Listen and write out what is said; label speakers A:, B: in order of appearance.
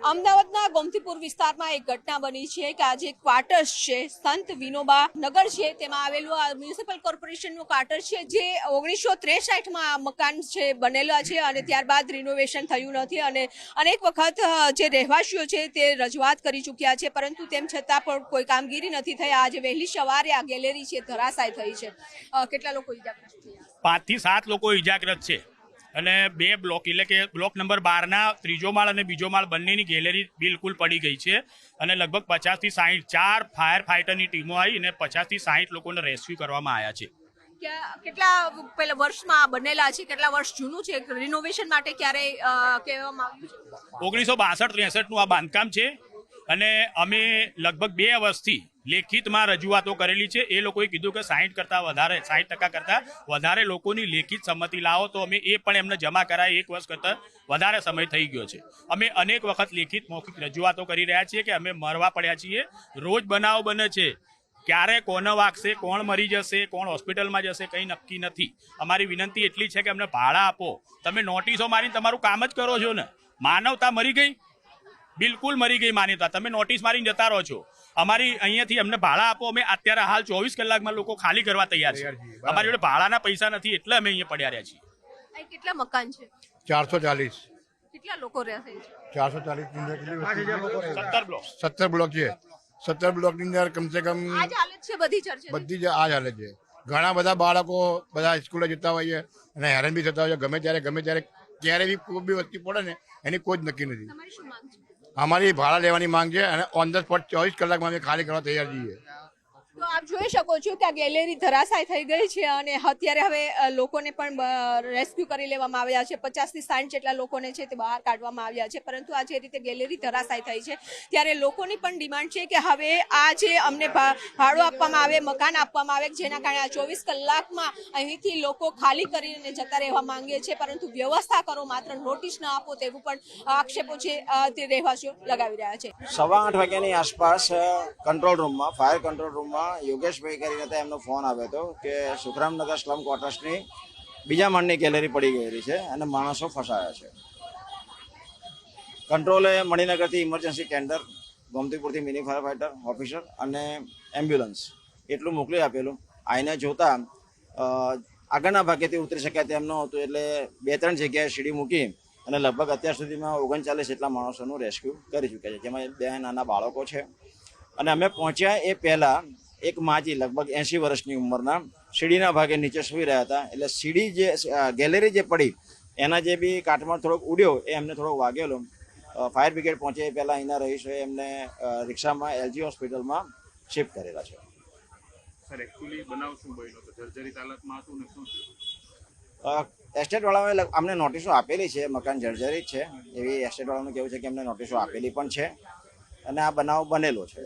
A: અમદાવાદના ગોમતીપુર વિસ્તારમાં એક ઘટના બની છે કે આજે ક્વાર્ટર્સ છે સંત વિનોબા નગર છે તેમાં આવેલું આ મ્યુનિસિપલ કોર્પોરેશનનું ક્વાર્ટર છે જે 1963માં આ મકાન છે બનેલા છે અને ત્યારબાદ રિનોવેશન થયું નથી અને અનેક વખત જે રહેવાસીઓ છે તે રજૂઆત કરી ચૂક્યા છે પરંતુ તેમ છતાં પણ કોઈ કામગીરી નથી થઈ। આજે વહેલી સવારે આ ગેલેરી છે ધરાશાય થઈ છે। કેટલા લોકો ઇજાગ્રસ્ત થયા?
B: 5 થી 7 લોકો ઇજાગ્રસ્ત છે અને 2 બ્લોક એટલે કે બ્લોક નંબર 12 ના ત્રીજો માળ અને બીજો માળ બંનેની ગેલેરી બિલકુલ પડી ગઈ છે અને લગભગ 50 થી 60 4 ફાયર ફાઈટરની ટીમો આવી અને 50 થી 60 લોકોને રેસ્ક્યુ કરવામાં આવ્યા છે।
A: કેટલા પેલા વર્ષમાં બનેલા છે? કેટલા વર્ષ જૂનું છે? રિનોવેશન માટે ક્યારે કહેવામાં આવ્યું છે?
B: 1962-63 નું આ બાંધકામ છે અને અમે લગભગ 2 વર્ષથી લેખિતમાં રજૂઆતો કરેલી છે। એ લોકોએ કીધું કે 60% કરતા વધારે લોકોની લેખિત સંમતિ લાવો તો અમે એ પણ એમને જમા કરાય। 1 વર્ષ કરતાં વધારે સમય થઈ ગયો છે। અમે અનેક વખત લેખિત મૌખિક રજૂઆતો કરી રહ્યા છીએ કે અમે મરવા પડ્યા છીએ। રોજ બનાવ બને છે, ક્યારે કોને વાગશે, કોણ મરી જશે, કોણ હોસ્પિટલમાં જશે, કંઈ નક્કી નથી। અમારી વિનંતી એટલી છે કે અમને ભાડા આપો। તમે નોટિસો મારીને તમારું કામ જ કરો છો ને। માનવતા મરી ગઈ? બિલકુલ મરી ગઈ માન્યતા। તમે નોટિસ મારીને જતા રહો છો। અમારી અહીંયાથી અમને ભાડા આપો। અમે અત્યારે હાલ 24 કલાકમાં લોકો ખાલી કરવા તૈયાર છે। અમારી જોડે ભાડાના પૈસા નથી એટલે અમે અહીંયા પડ્યા રહ્યા છીએ।
A: કેટલા મકાન છે?
C: 440।
A: કેટલા લોકો રહે છે?
C: 440
B: બ્લોક
C: 17 બ્લોક છે। 17 બ્લોકની અંદર કમસે કમ
A: આ જ હાલત છે બધી ચર્ચા
C: બધી જ આ જ હાલત છે। ઘણા બધા બાળકો બધા સ્કૂલે જતા હોય છે અને હેરાન બી થતા હોય છે। ગમે ત્યારે ક્યારે બી કોઈ બી વસ્તી પડે ને એની કોઈ જ નક્કી નથી।
A: તમારી શું માંગ છે?
C: અમારી ભાડા લેવાની માંગ છે અને ઓન ધ સ્પોટ 24 કલાકમાં અમે ખાલી કરવા તૈયાર છીએ।
A: તો આપ જોઈ શકો છો કે આ ગેલેરી ધરાશાય થઈ ગઈ છે અને અત્યારે હવે લોકોને પણ રેસ્ક્યુ કરી લેવામાં આવ્યા છે। 50 થી 60 જેટલા લોકોને છે તે બહાર કાઢવામાં આવ્યા છે પરંતુ આ જે રીતે ગેલેરી ધરાશાય થઈ છે ત્યારે લોકોની પણ ડિમાન્ડ છે કે હવે આ જે અમને ભાડું આપવામાં આવે, મકાન આપવામાં આવે જેના કારણે આ 24 કલાકમાં અહીંથી લોકો ખાલી કરીને જતા રહેવા માંગે છે પરંતુ વ્યવસ્થા કરો, માત્ર નોટિસ ન આપો તેવું પણ આક્ષેપો છે તે રહેવાસીઓ લગાવી રહ્યા છે।
D: 8:15 વાગ્યાની આસપાસ કંટ્રોલ રૂમમાં, ફાયર કંટ્રોલ રૂમમાં યોગેશભાઈ કરીને એમનો ફોન આવ્યો હતો કે સુખરામનગર સ્લમ ક્વાર્ટર્સની બીજા માળની ગેલેરી પડી ગયેલી છે અને માણસો ફસાયા છે। કંટ્રોલે મણિનગરથી ઇમરજન્સી ટેન્ડર, ગોમતીપુરથી મિની ફાયર ફાઈટર ઓફિસર અને એમ્બ્યુલન્સ એટલું મોકલી આપેલું। આઈને જોતા આગળના ભાગેથી ઉતરી શક્યા તેમ ન હતું એટલે 2-3 જગ્યાએ સીડી મૂકી અને લગભગ અત્યાર સુધીમાં 39 જેટલા માણસોનું રેસ્ક્યુ કરી ચૂક્યા છે જેમાં 2 નાના બાળકો છે। અને અમે પહોંચ્યા એ પહેલાં એક માજી લગભગ 80 વર્ષની ઉંમરના સીડીના ભાગે નીચે સૂઈ રહ્યા હતા એટલે સીડી જે ગેલેરી જે પડી એના જે બી કાટમાળ થોડોક ઉડ્યો એ એમને થોડોક વાગેલો। ફાયર બ્રિગેડ પહોંચે એ પહેલાં અહીંના રહીશોએ એમને રિક્ષામાં LG હોસ્પિટલમાં શિફ્ટ કરેલા છે।
E: સર એક્ચ્યુઅલી બનાવ શું બન્યો હતો? જર્જરિત હાલતમાં હતું ને શું થયું?
D: એસ્ટેટવાળાઓએ અમને નોટિસો આપેલી છે, મકાન જર્જરિત છે એવી એસ્ટેટવાળાનું કહેવું છે કે અમને નોટિસો આપેલી પણ છે અને આ બનાવ બનેલો છે।